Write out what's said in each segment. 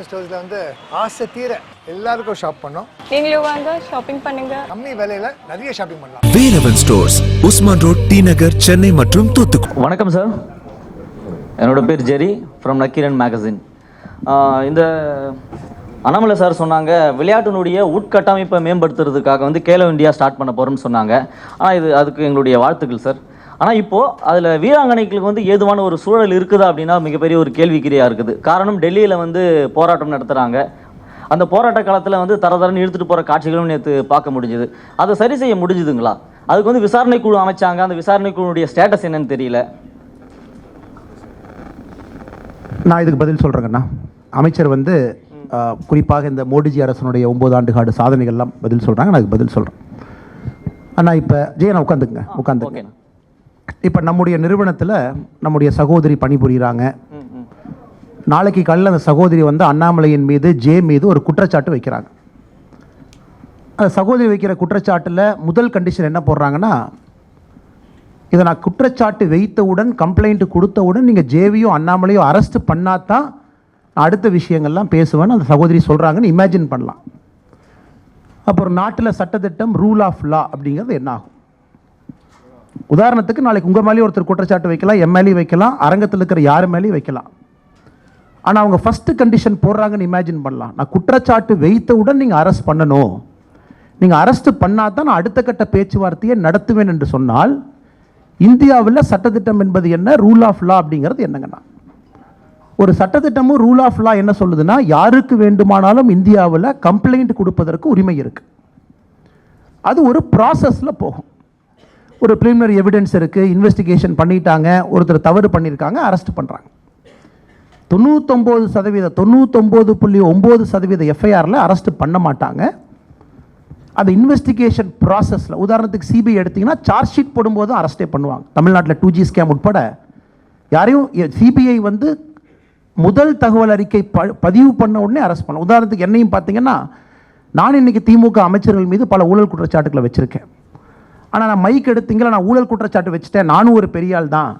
வேலவன் ஸ்டோர்ஸ்ல வந்து ஆசை தீர எல்லாருக்கும் ஷாப் பண்ணோம். நீங்களும் வாங்க ஷாப்பிங் பண்ணுங்க. கம்மி விலையில நிறைய ஷாப்பிங் பண்ணலாம். Velavan stores, Usman road, T Nagar, Chennai மற்றும் தூத்துக்குடி. வணக்கம் சார், என்னோட பேர் ஜெரி ஃப்ரம் நக்கீரன் மேகசின். இந்த அண்ணாமலை சார் சொன்னாங்க விளையாட்டினுடைய உட்கட்டமைப்பை மேம்படுத்துறதுக்காக வந்து கேலோ இந்தியா ஸ்டார்ட் பண்ண போகிறோம்னு சொன்னாங்க. ஆனால் அதுக்கு எங்களுடைய வாழ்த்துக்கள் சார். ஆனால் இப்போது அதில் வீராங்கனைகளுக்கு வந்து ஏதுவான ஒரு சூழல் இருக்குதா அப்படின்னா மிகப்பெரிய ஒரு கேள்விக்குறியாக இருக்குது. காரணம், டெல்லியில் வந்து போராட்டம் நடத்துகிறாங்க. அந்த போராட்ட காலத்தில் வந்து தரதரன்னு இழுத்துட்டு போகிற காட்சிகளும் நேற்று பார்க்க முடிஞ்சுது. அதை சரி செய்ய முடிஞ்சுதுங்களா? அதுக்கு வந்து விசாரணை குழு அமைச்சாங்க. அந்த விசாரணை குழுவுடைய ஸ்டேட்டஸ் என்னன்னு தெரியல. நான் இதுக்கு பதில் சொல்கிறேங்கண்ணா. அமைச்சர் வந்து குறிப்பாக இந்த மோடிஜி அரசனுடைய 9 ஆண்டு காடு சாதனைகள்லாம் பதில் சொல்கிறாங்க. நான் இதுக்கு பதில் சொல்கிறேன். அண்ணா இப்போ ஜெயனா உட்காந்துங்க. இப்போ நம்முடைய நிறுவனத்தில் நம்முடைய சகோதரி பணிபுரிகிறாங்க. நாளைக்கு காலையில் அந்த சகோதரி வந்து அண்ணாமலையின் மீது மீது ஒரு குற்றச்சாட்டு வைக்கிறாங்க. அந்த சகோதரி வைக்கிற குற்றச்சாட்டில் முதல் கண்டிஷன் என்ன போடுறாங்கன்னா, இதை நான் குற்றச்சாட்டு வைத்தவுடன் கம்ப்ளைண்ட் கொடுத்தவுடன் நீங்கள் ஜேவியோ அண்ணாமலையோ அரெஸ்ட் பண்ணாதான் நான் அடுத்த விஷயங்கள்லாம் பேசுவேன்னு அந்த சகோதரி சொல்கிறாங்கன்னு இமேஜின் பண்ணலாம். அப்போ ஒரு நாட்டில் சட்டத்திட்டம் ரூல் ஆஃப் லா அப்படிங்கிறது என்ன ஆகும்? உதாரணத்துக்கு நாளைக்கு உங்கள் மேலேயும் ஒருத்தர் குற்றச்சாட்டு வைக்கலாம், எம்எல்ஏ வைக்கலாம், அரங்கத்தில் இருக்கிற யார் மேலேயும் வைக்கலாம். ஆனால் அவங்க ஃபஸ்ட்டு கண்டிஷன் போடுறாங்கன்னு இமேஜின் பண்ணலாம். நான் குற்றச்சாட்டு வைத்தவுடன் நீங்கள் அரெஸ்ட் பண்ணணும், நீங்கள் அரெஸ்ட் பண்ணால் தான் நான் அடுத்த கட்ட பேச்சுவார்த்தையை நடத்துவேன் என்று சொன்னால் இந்தியாவில் சட்டத்திட்டம் என்பது என்ன, ரூல் ஆஃப் லா அப்படிங்கிறது என்னங்கண்ணா? ஒரு சட்டத்திட்டமும் ரூல் ஆஃப் லா என்ன சொல்லுதுன்னா, யாருக்கு வேண்டுமானாலும் இந்தியாவில் கம்ப்ளைண்ட் கொடுப்பதற்கு உரிமை இருக்குது. அது ஒரு ப்ராசஸில் போகும். ஒரு ப்ரிலிமினரி எவிடன்ஸ் இருக்குது, இன்வெஸ்டிகேஷன் பண்ணிட்டாங்க, ஒருத்தர் தவறு பண்ணியிருக்காங்க, அரெஸ்ட் பண்ணுறாங்க. 99.9% எஃப்ஐஆரில் அரெஸ்ட் பண்ண மாட்டாங்க. அந்த இன்வெஸ்டிகேஷன் ப்ராசஸில், உதாரணத்துக்கு சிபிஐ எடுத்திங்கன்னா சார்ஜ் ஷீட் போடும்போது அரெஸ்டே பண்ணுவாங்க. தமிழ்நாட்டில் 2G ஸ்கேம் உட்பட யாரையும் சிபிஐ வந்து முதல் தகவல் அறிக்கை பதிவு பண்ண உடனே அரெஸ்ட் பண்ணலாம். உதாரணத்துக்கு என்னையும் பார்த்தீங்கன்னா, நான் இன்றைக்கி திமுக அமைச்சர்கள் மீது பல ஊழல் குற்றச்சாட்டுகளை வச்சுருக்கேன். ஆனால் நான் மைக் எடுத்தீங்களா, நான் ஊழல் குற்றச்சாட்டு வச்சுட்டேன், நானும் ஒரு பெரிய ஆள் தான்,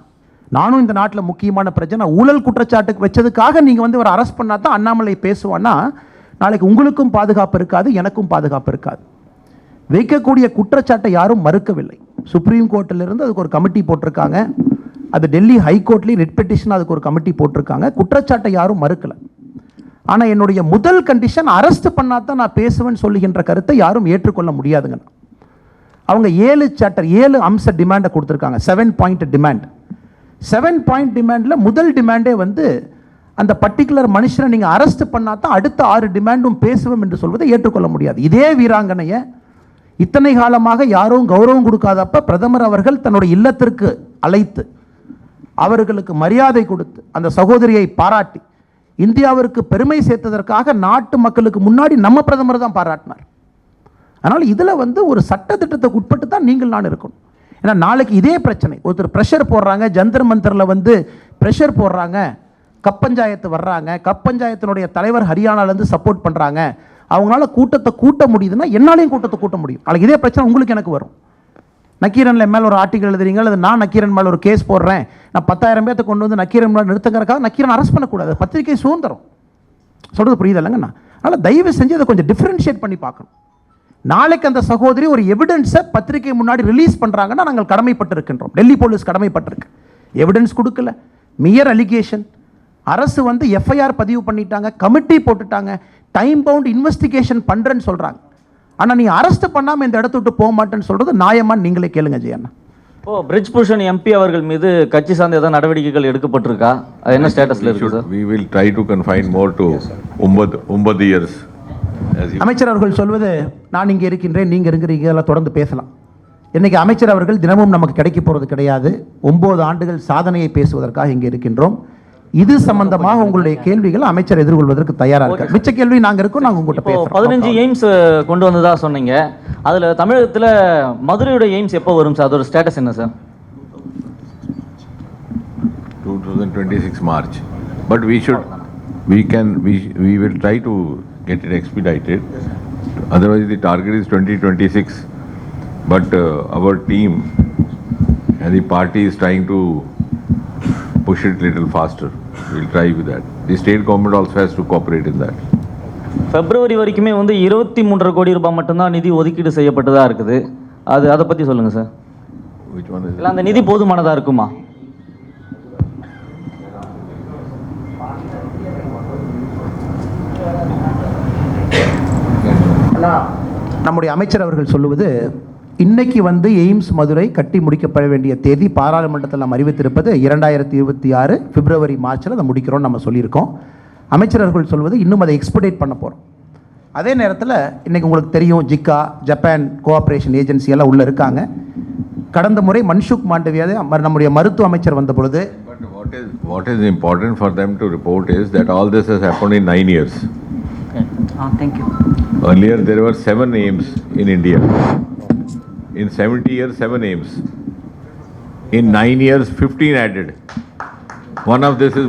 நானும் இந்த நாட்டில் முக்கியமான பிரச்சனை, ஊழல் குற்றச்சாட்டுக்கு வச்சதுக்காக நீங்கள் வந்து ஒரு அரெஸ்ட் பண்ணால் தான் அண்ணாமலை பேசுவான்னா நாளைக்கு உங்களுக்கும் பாதுகாப்பு இருக்காது, எனக்கும் பாதுகாப்பு இருக்காது. வைக்கக்கூடிய குற்றச்சாட்டை யாரும் மறுக்கவில்லை. சுப்ரீம் கோர்ட்டிலிருந்து அதுக்கு ஒரு கமிட்டி போட்டிருக்காங்க. அது டெல்லி ஹைகோர்ட்லேயும் ரிட் பெட்டிஷன் அதுக்கு ஒரு கமிட்டி போட்டிருக்காங்க. குற்றச்சாட்டை யாரும் மறுக்கலை. ஆனால் என்னுடைய முதல் கண்டிஷன் அரெஸ்ட் பண்ணால் தான் நான் பேசுவேன்னு சொல்லுகின்ற கருத்தை யாரும் ஏற்றுக்கொள்ள முடியாதுங்க. அவங்க 7 அம்ச டிமாண்டை கொடுத்துருக்காங்க. 7 பாயிண்ட் டிமாண்ட். 7 பாயிண்ட் டிமாண்டில் முதல் டிமாண்டே வந்து அந்த பர்டிகுலர் மனுஷனை நீங்கள் அரெஸ்ட் பண்ணால் தான் அடுத்த 6 டிமாண்டும் பேசுவோம் என்று சொல்வதை ஏற்றுக்கொள்ள முடியாது. இதே வீராங்கனையை இத்தனை காலமாக யாரும் கௌரவம் கொடுக்காதப்ப பிரதமர் அவர்கள் தன்னுடைய இல்லத்திற்கு அழைத்து அவர்களுக்கு மரியாதை கொடுத்து அந்த சகோதரியை பாராட்டி இந்தியாவிற்கு பெருமை சேர்த்ததற்காக நாட்டு மக்களுக்கு முன்னாடி நம்ம பிரதமர் தான் பாராட்டினார். அதனால் இதில் வந்து ஒரு சட்டத்திட்டத்துக்கு உட்பட்டு தான் நீங்கள் நான் இருக்கணும். ஏன்னா நாளைக்கு இதே பிரச்சனை, ஒருத்தர் ப்ரெஷர் போடுறாங்க, ஜந்தர் மந்தரில் வந்து ப்ரெஷர் போடுறாங்க, கப்பஞ்சாயத்து வர்றாங்க, கப்பஞ்சாயத்தினுடைய தலைவர் ஹரியானாலேருந்து சப்போர்ட் பண்ணுறாங்க, அவங்களால கூட்டத்தை கூட்ட முடியுதுன்னா என்னாலையும் கூட்டத்தை கூட்ட முடியும். நாளைக்கு இதே பிரச்சனை உங்களுக்கு எனக்கு வரும். நக்கீரனில் மேலே ஒரு ஆர்டிகல் எழுதுறீங்க, அது நான் நக்கீரன் மேலே ஒரு கேஸ் போடுறேன், நான் 10,000 பேர்த்தை கொண்டு வந்து நக்கீரன் மேலே நிறுத்துங்கிறக்காக நக்கீரன் அரெஸ்ட் பண்ணக்கூடாது. பத்திரிகை சுதந்திரம் சொல்கிறது புரியுது இல்லைங்கண்ணா? அதனால் தயவு செஞ்சு அதை கொஞ்சம் டிஃப்ரென்ஷியேட் பண்ணி பார்க்கணும். நாளைக்கு அந்த சகோதரி ஒரு எவிடன்ஸை பத்திரிகை முன்னாடி ரிலீஸ் பண்ணுறாங்கன்னா நாங்கள் கடமைப்பட்டிருக்கின்றோம். டெல்லி போலீஸ் கடமைப்பட்டிருக்கு. எவிடன்ஸ் கொடுக்கல, மியர் அலிகேஷன். அரசு வந்து எஃப்ஐஆர் பதிவு பண்ணிட்டாங்க, கமிட்டி போட்டுட்டாங்க, டைம் பவுண்ட் இன்வெஸ்டிகேஷன் பண்ணுறேன்னு சொல்கிறாங்க. ஆனால் நீங்கள் அரெஸ்ட் பண்ணாமல் இந்த இடத்த விட்டு போக மாட்டேன்னு சொல்கிறது நியாயமான்னு நீங்களே கேளுங்க ஜெயண்ணா. பிரிஜ் பூஷன் எம்பி அவர்கள் மீது கட்சி சார்ந்த ஏதாவது நடவடிக்கைகள் எடுக்கப்பட்டிருக்கா? அது என்ன ஸ்டேட்டஸில் இருக்குது sir? We will try to confine more to 9 years. அமைச்சர் அவர்கள் சொல்வது, நான் இங்கே இருக்கின்றேன், நீங்கள் இருக்கிறீங்க, எல்லாம் தொடர்ந்து பேசலாம். இன்றைக்கி அமைச்சர் அவர்கள் தினமும் நமக்கு கிடைக்க போகிறது கிடையாது. 9 ஆண்டுகள் சாதனையை பேசுவதற்காக இங்கே இருக்கின்றோம். இது சம்பந்தமாக உங்களுடைய கேள்விகள் அமைச்சர் எதிர்கொள்வதற்கு தயாராக இருக்கார். மிச்ச கேள்வி நாங்கள் இருக்கோம், நாங்கள் உங்கள்கிட்ட பேசுகிறோம். 15 எய்ம்ஸ் கொண்டு வந்ததா சொன்னீங்க. அதில் தமிழகத்தில் மதுரையோட எய்ம்ஸ் எப்போ வரும் சார்? அதோட ஸ்டேட்டஸ் என்ன sir? 2026 March. But we will try to get it expedited. Otherwise the target is 2026. But our team and the party is trying to push it a little faster. We'll try with that. the state government also has to cooperate in that. பிப்ரவரி வரைக்குமே வந்து 23.5 கோடி ரூபாய் மட்டும்தான் நிதி ஒதுக்கீடு செய்யப்பட்டதாக இருக்குது. அதை பற்றி சொல்லுங்கள் சார். Which one is இல்லை அந்த நிதி போதுமானதாக இருக்குமா? நம்முடைய அமைச்சர் அவர்கள் சொல்லுவது, இன்னைக்கு வந்து எய்ம்ஸ் மதுரை கட்டி முடிக்கப்பட வேண்டிய தேதி பாராளுமன்றத்தில் நாம் அறிவித்திருப்பது 2026 பிப்ரவரி மார்ச்சில் அதை முடிக்கிறோம் நம்ம சொல்லியிருக்கோம். அமைச்சர் அவர்கள் சொல்வது இன்னும் அதை எக்ஸ்பெடேட் பண்ண போகிறோம். அதே நேரத்தில் இன்றைக்கி உங்களுக்கு தெரியும், ஜிக்கா ஜப்பான் கோஆப்ரேஷன் ஏஜென்சி எல்லாம் உள்ளே இருக்காங்க. கடந்த முறை மன்சுக் மாண்டவியாதே நம்முடைய மருத்துவ அமைச்சர் வந்த பொழுது, what is important for them to report is that all this has happened in 9 years. Thank you. Earlier there were 7 aims in India. In 70 years 7 aims. In 9 years 15 added. One of this is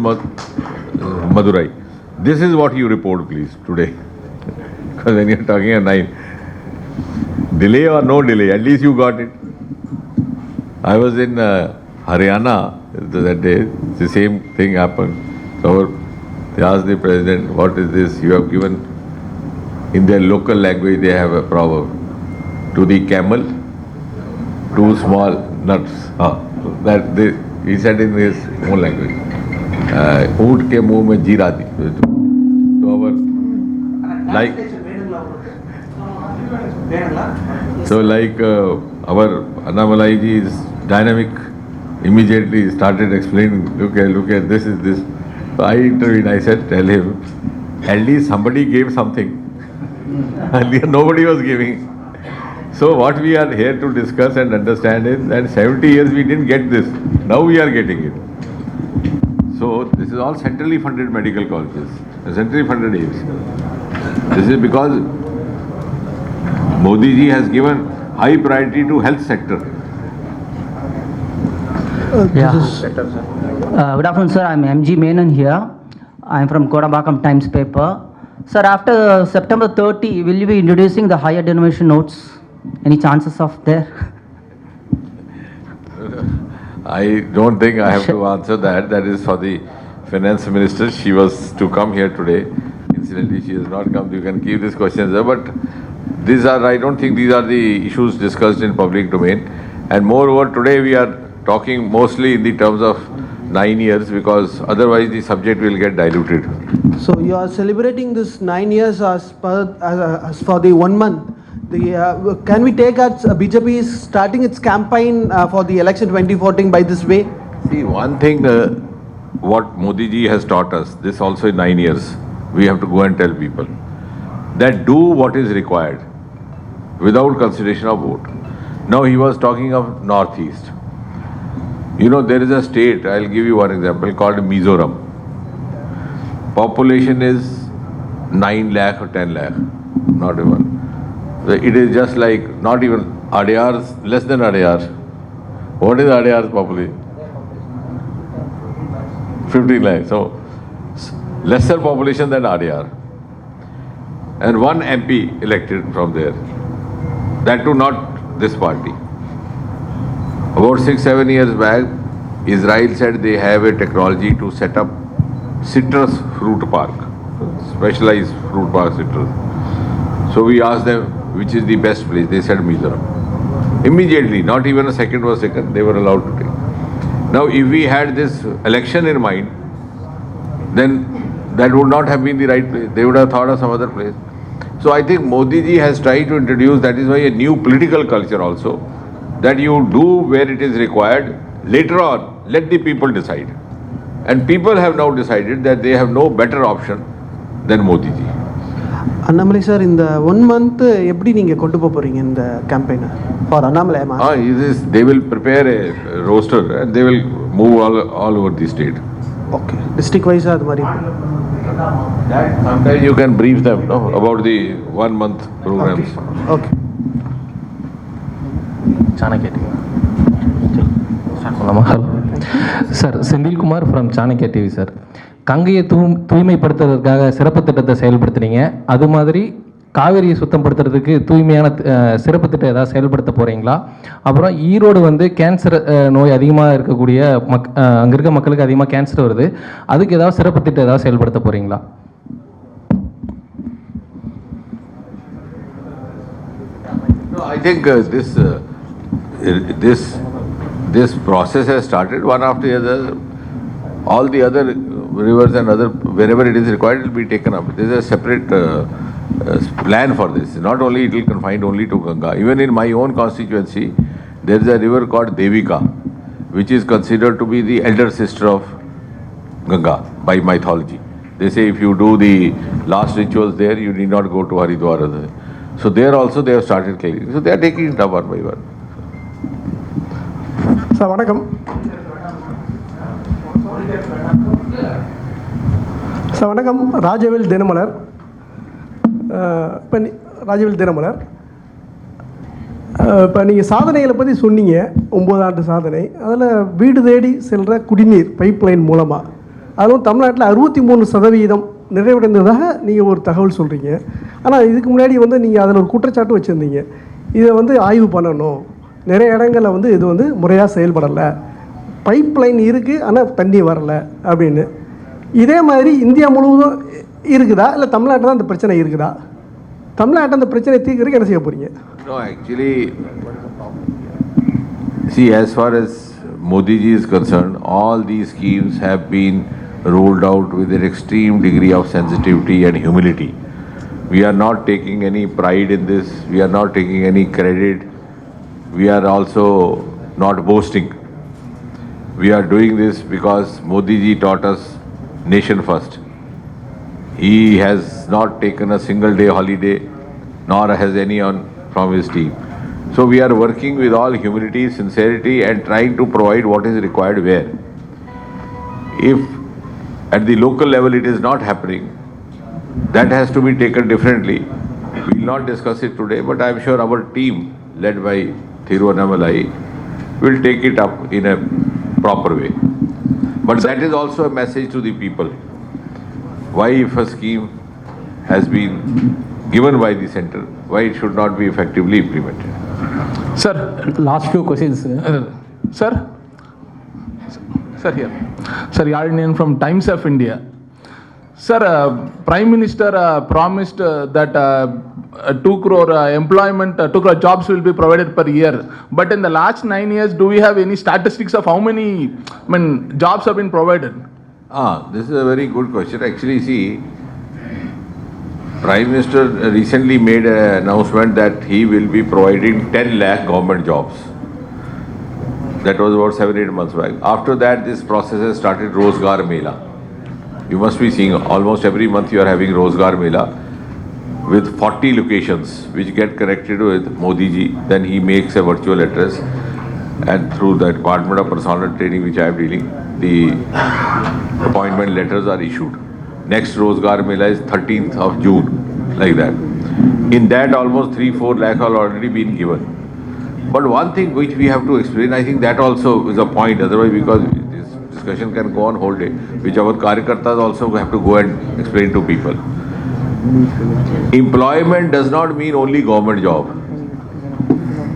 Madurai. This is what you report please today. Because when you're talking at 9, delay or no delay, at least you got it. I was in Haryana that day, the same thing happened. So they asked the president, what is this? You have given, in their local language they have a proverb, to the camel, 2 small nuts. He said in his own language. ऊँट के मुंह में जीरा दी. So our our Annamalai ji is dynamic. Immediately started explaining. Look at this is this. So I intervened. I said, tell him, at least somebody gave something. Earlier nobody was giving. So what we are here to discuss and understand is that 70 years we didn't get this. Now we are getting it. So this is all centrally funded medical colleges, centrally funded aims. This is because Modi ji has given high priority to health sector. Good afternoon, sir. I'm MG Menon here. I'm from Kodambakam Times paper. Sir, after September 30, will you be introducing the higher denomination notes? Any chances of there? I don't think I have to answer that. That is for the finance minister. She was to come here today. Incidentally, she has not come. You can keep these questions there. But these are, I don't think these are the issues discussed in public domain. And moreover, today we are talking mostly in the terms of 9 years because otherwise the subject will get diluted. So you are celebrating this 9 years as for the 1 month. Can we take as BJP is starting its campaign for the election 2014 by this way? See, one thing what Modi ji has taught us, this also in 9 years, we have to go and tell people that do what is required without consideration of vote. Now he was talking of Northeast. You know, there is a state, I'll give you one example, called Mizoram. Population is 9 lakh or 10 lakh, not even. It is just like, not even Adyar's, less than Adyar. What is Adyar's population? 15 lakh. So, lesser population than Adyar. And 1 MP elected from there. That too not this party. About 6-7 years back, Israel said they have a technology to set up citrus fruit park, specialized fruit park citrus. So we asked them which is the best place. They said Mizoram. Immediately, not even a second was taken, they were allowed to take. Now if we had this election in mind, then that would not have been the right place. They would have thought of some other place. So I think Modi ji has tried to introduce, that is why, a new political culture also, that you do where it is required. Later on, let the people decide. And people have now decided that they have no better option than Modi ji. Annamalai sir, in the 1 month, எப்படி நீங்க கொண்டு போறீங்க இந்த campaign for Annamalai? They will prepare a roster and they will move all over the state. Okay. District wise அது மாதிரி. That sometimes you can brief them about the 1 month programs. Okay. Hello sir, Senthilkumar from Chanakya TV sir. கங்கையை தூய்மைப்படுத்துறதுக்காக சிறப்பு திட்டத்தை செயல்படுத்துனீங்க. அது மாதிரி காவேரியை சுத்தப்படுத்துறதுக்கு தூய்மையான சிறப்பு திட்டம் ஏதாவது செயல்படுத்த போகிறீங்களா? அப்புறம் ஈரோடு வந்து கேன்சர் நோய் அதிகமாக இருக்கக்கூடிய அங்கே இருக்க மக்களுக்கு அதிகமாக கேன்சர் வருது, அதுக்கு ஏதாவது சிறப்பு திட்டம் ஏதாவது செயல்படுத்த போகிறீங்களா? No, I think this process has started one after the other. All the other rivers and other, wherever it is required, it will be taken up. There is a separate plan for this. Not only it will confine only to Ganga. Even in my own constituency, there is a river called Devika, which is considered to be the elder sister of Ganga by mythology. They say if you do the last rituals there, you need not go to Haridwar. So there also they have started clearing. So they are taking it up one by one. Sir வணக்கம். Sir வணக்கம். ராஜவேல் தினமலர். இப்போ ராஜவேல் தினமலர், இப்போ நீங்கள் சாதனைகளை பற்றி சொன்னீங்க, 9 ஆண்டு சாதனை. அதில் வீடு தேடி செல்கிற குடிநீர் பைப்லைன் மூலமாக, அதுவும் தமிழ்நாட்டில் 63% நிறைவடைந்ததாக நீங்கள் ஒரு தகவல் சொல்கிறீங்க. ஆனால் இதுக்கு முன்னாடி வந்து நீங்கள் அதில் ஒரு குற்றச்சாட்டு வச்சுருந்தீங்க, இதை வந்து ஆய்வு பண்ணணும், நிறைய இடங்களில் வந்து இது வந்து முறையாக செயல்படலை, பைப்லைன் இருக்குது ஆனால் தண்ணி வரலை அப்படின்னு. இதே மாதிரி இந்தியா முழுவதும் இருக்குதா, இல்லை தமிழ்நாட்டில் தான் அந்த பிரச்சனை இருக்குதா? தமிழ்நாட்டில் அந்த பிரச்சனை தீர்க்கறதுக்கு என்ன செய்ய போகிறீங்க? No, actually, see, as far as Modi ji is concerned, all these schemes have been rolled out with an extreme degree of sensitivity and humility. We are not taking any pride in this. We are not taking any credit. We are also not boasting. We are doing this because Modi ji taught us nation first. He has not taken a single day holiday, nor has any from his team. So we are working with all humility, sincerity, and trying to provide what is required where. If at the local level it is not happening, that has to be taken differently. We will not discuss it today, but I am sure our team, led by Annamalai, will take it up in a proper way. But that is also a message to the people. Why, if a scheme has been given by the center, why it should not be effectively implemented? Sir, last few questions. Sir? Sir, here. Sir, Yarinian from Times of India. Sir, Prime Minister promised that 2 crore employment, 2 crore jobs will be provided per year. But in the last 9 years, do we have any statistics of how many jobs have been provided? This is a very good question. Actually, see, Prime Minister recently made an announcement that he will be providing 10 lakh government jobs. That was about 7-8 months back. After that, this process has started Rozgar Mela. You must be seeing almost every month you are having Rozgar Mela with 40 locations which get connected with Modi ji. Then he makes a virtual address, and through the Department of Personal Training which I am dealing, the appointment letters are issued. Next Rozgar Mela is 13th of June, like that. In that almost 3-4 lakh are already been given. But one thing which we have to explain, I think that also is a point, otherwise because this discussion can go on whole day, which our Karyakartas also have to go and explain to people. Employment does not mean only government job.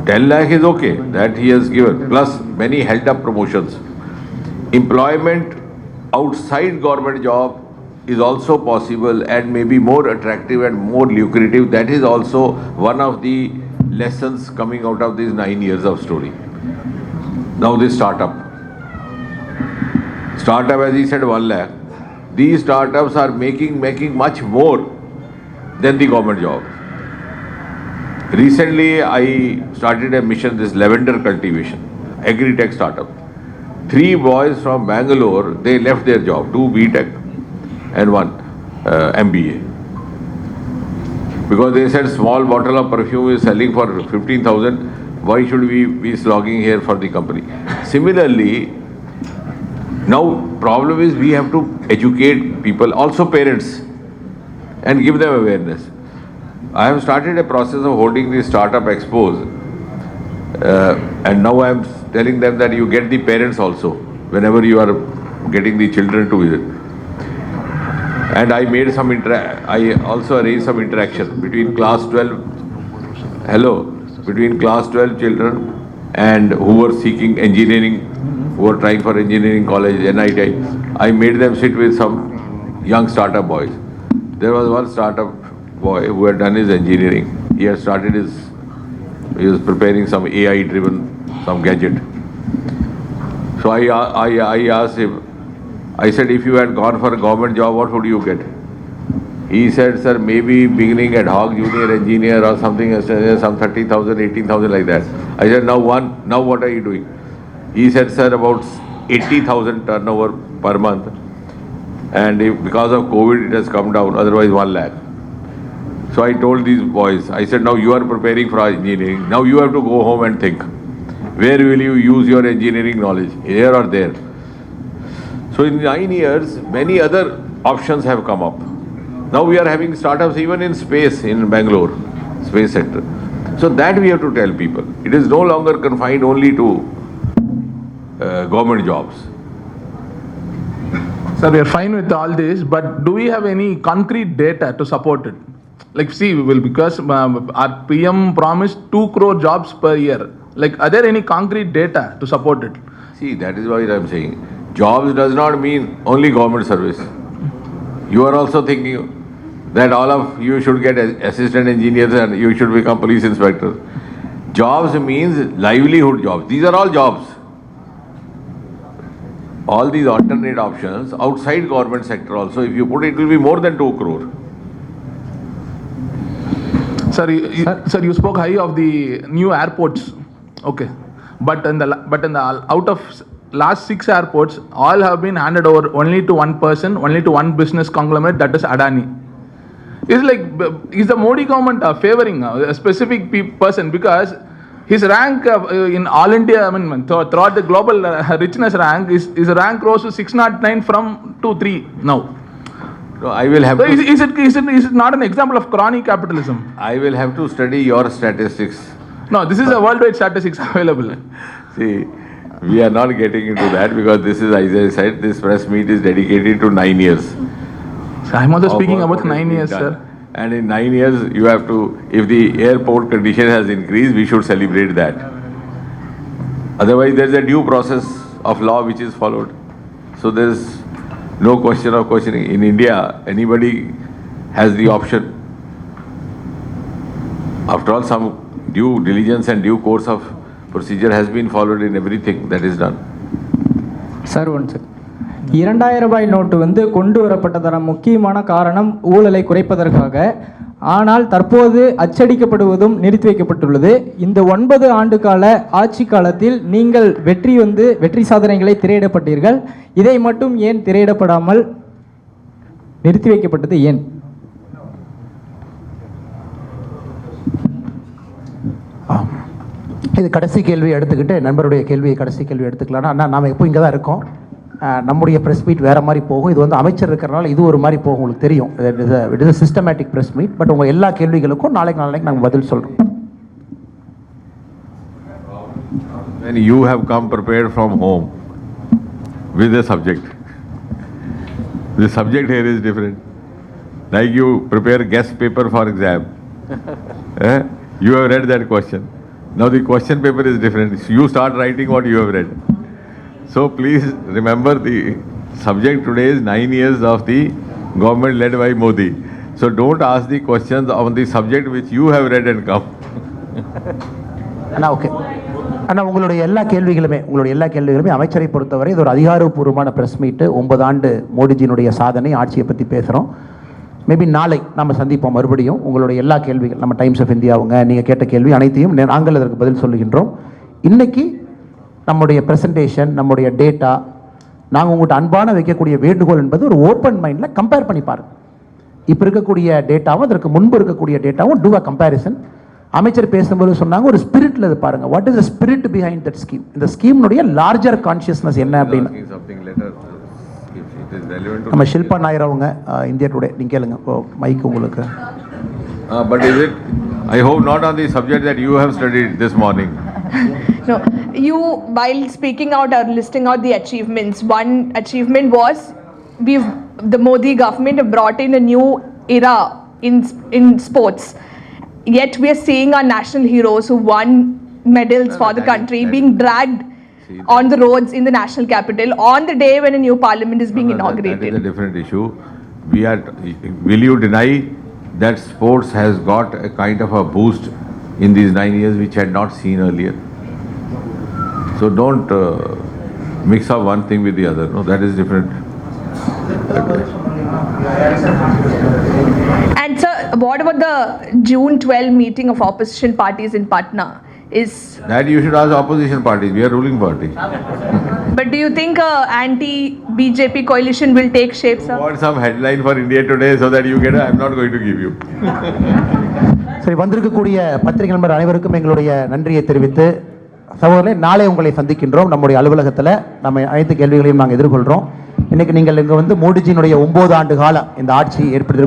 10 lakh is okay, that he has given, plus many held up promotions. Employment outside government job is also possible and may be more attractive and more lucrative. That is also one of the lessons coming out of these 9 years of story. Now this startup, as he said, 1 lakh. These startups are making much more than the government job. Recently, I started a mission, this lavender cultivation, agri-tech startup. 3 boys from Bangalore, they left their job, 2 B.Tech and 1 MBA. Because they said small bottle of perfume is selling for 15,000, why should we be slogging here for the company? Similarly, now problem is we have to educate people, also parents, and give them awareness. I have started a process of holding these startup expos, and now I am telling them that you get the parents also whenever you are getting the children to visit. And I made some I also arranged some interaction between class 12, between class 12 children and who were seeking engineering, who were trying for engineering college, NIT. I made them sit with some young startup boys. There was one startup boy who had done his engineering. He had started he was preparing some AI driven, some gadget. So I asked him, I said, if you had gone for a government job, what would you get? He said, sir, maybe beginning ad hoc junior engineer or something, some 30,000, 18,000 like that. I said, now what are you doing? He said, sir, about 80,000 turnover per month. And because of COVID, it has come down, otherwise 1 lakh. So I told these boys, I said, now you are preparing for engineering. Now you have to go home and think. Where will you use your engineering knowledge, here or there? So in 9 years, many other options have come up. Now we are having startups even in space in Bangalore, space sector. So that we have to tell people. It is no longer confined only to government jobs. Sir, we are fine with all this, but do we have any concrete data to support it? Like, see, because our PM promised 2 crore jobs per year. Like, are there any concrete data to support it? See, that is why I am saying, jobs does not mean only government service. You are also thinking that all of you should get assistant engineers and you should become police inspectors. Jobs means livelihood jobs. These are all jobs. All these alternate options outside government sector also, if you put it, will be more than 2 crore. Sir, you spoke high of the new airports. Okay. But in the out of last 6 airports, all have been handed over only to one person, only to one business conglomerate, that is Adani. Is the Modi government favoring a specific person? Because his rank in all India, throughout the global richness rank, his rank rose to 609 from 203 now. No, I will have so to... Is it not an example of crony capitalism? I will have to study your statistics. No, this is a worldwide statistics available. See, we are not getting into that because this is, as I said, this press meet is dedicated to 9 years. So I'm also speaking about 9 years, sir. And in 9 years, you have to, if the airport condition has increased, we should celebrate that. Otherwise, there is a due process of law which is followed. So there is no question of questioning. In India, anybody has the option. After all, some due diligence and due course of procedure has been followed in everything that is done. Sir, one second. 2000 ரூபாய் note வந்து கொண்டு வரப்பட்டதான முக்கியமான காரணம் ஊழலை குறைப்பதற்காக. ஆனால் தற்போது அச்சடிக்கப்படுவதும் நிறுத்தி வைக்கப்பட்டுள்ளது. இந்த 9 ஆண்டு கால ஆட்சி காலத்தில் நீங்கள் வெற்றி சாதனைகளை திரையிடப்பட்டீர்கள். இதை மட்டும் ஏன் திரையிடப்படாமல் நிறுத்தி வைக்கப்பட்டது ஏன்? இது கடைசி கேள்வி எடுத்துக்கிட்டு நண்பருடைய கடைசி கேள்வி எடுத்துக்கலாம். அண்ணா, நாம் எப்போ இங்கே தான் இருக்கோம். நம்முடைய ப்ரெஸ் மீட் வேறு மாதிரி போகும். இது வந்து அமைச்சர் இருக்கிறனால இது ஒரு மாதிரி போகும், உங்களுக்கு தெரியும். It is systematic press meet. But உங்கள் எல்லா கேள்விகளுக்கும் நாளைக்கு நாங்கள் பதில் சொல்கிறோம். When you have come prepared from home with a subject, the subject here is different. Like you prepare guest paper for exam. You have read that question. Now the question paper is different. You start writing what you have read. So please remember the subject today is 9 years of the government led by Modi. So don't ask the questions on the subject which you have read and come. அண்ணா, okay அண்ணா, உங்களுடைய எல்லா கேள்விகளுமே அமைச்சரை பொறுத்தவரை இது ஒரு அதிகாரப்பூர்வமான press மீட்டு. 9 ஆண்டு மோடிஜியினுடைய சாதனை, ஆட்சியை பற்றி பேசுகிறோம். மேபி நாளை நம்ம சந்திப்போம் மறுபடியும். உங்களுடைய எல்லா கேள்விகள், நம்ம டைம்ஸ் ஆஃப் இந்தியாவுங்க நீங்கள் கேட்ட கேள்வி அனைத்தையும் நாங்கள் அதற்கு பதில் சொல்லுகின்றோம். இன்றைக்கி நம்முடைய ப்ரெசன்டேஷன், நம்முடைய டேட்டா, நாங்கள் உங்கள்கிட்ட அன்பான வைக்கக்கூடிய வேண்டுகோள் என்பது ஒரு ஓப்பன் மைண்டில் கம்பேர் பண்ணி பாருங்கள். இப்போ இருக்கக்கூடிய டேட்டாவும் அதற்கு முன்பு இருக்கக்கூடிய டேட்டாவும் டூ அ கம்பேரிசன். அமைச்சர் பேசும்போது சொன்னாங்க ஒரு ஸ்பிரிட்டில் இது பாருங்கள். What is the spirit behind that scheme? இந்த ஸ்கீம்னுடைய லார்ஜர் கான்ஷியஸ்னஸ் என்ன அப்படின்னு நம்ம ஷில்பா நாயர் அவங்க இந்தியா டுடே நீங்கள் கேளுங்க. மைக் உங்களுக்கு. But is it, I hope not on the subject that you have studied this morning. No, you, while speaking out or listing out the achievements, one achievement was we've the Modi government have brought in a new era in sports. Yet we are seeing our national heroes who won medals for the country being dragged on the roads in the national capital on the day when a new parliament is being inaugurated. That is a different issue. Will you deny that sports has got a kind of a boost in these 9 years which had not seen earlier? So don't mix up one thing with the other. No, that is different. And sir, what about the June 12 meeting of opposition parties in Patna? That you should ask opposition parties. We are ruling party. But do you think anti-BJP coalition will take shape, sir? Want some headline for India today so that you get I am not going to give you. சரி, வந்திருக்கக்கூடிய பத்திரிகை நண்பர் அனைவருக்கும் எங்களுடைய நன்றியை தெரிவித்து, சகோதரர்களே, நாளை உங்களை சந்திக்கின்றோம். நம்முடைய அலுவலகத்தில் நம்ம அனைத்து கேள்விகளையும் நாங்கள் எதிர்கொள்கிறோம். இன்னைக்கு நீங்கள் இங்கே வந்து மோடிஜியினுடைய 9 ஆண்டு காலம் இந்த ஆட்சி ஏற்படுத்தி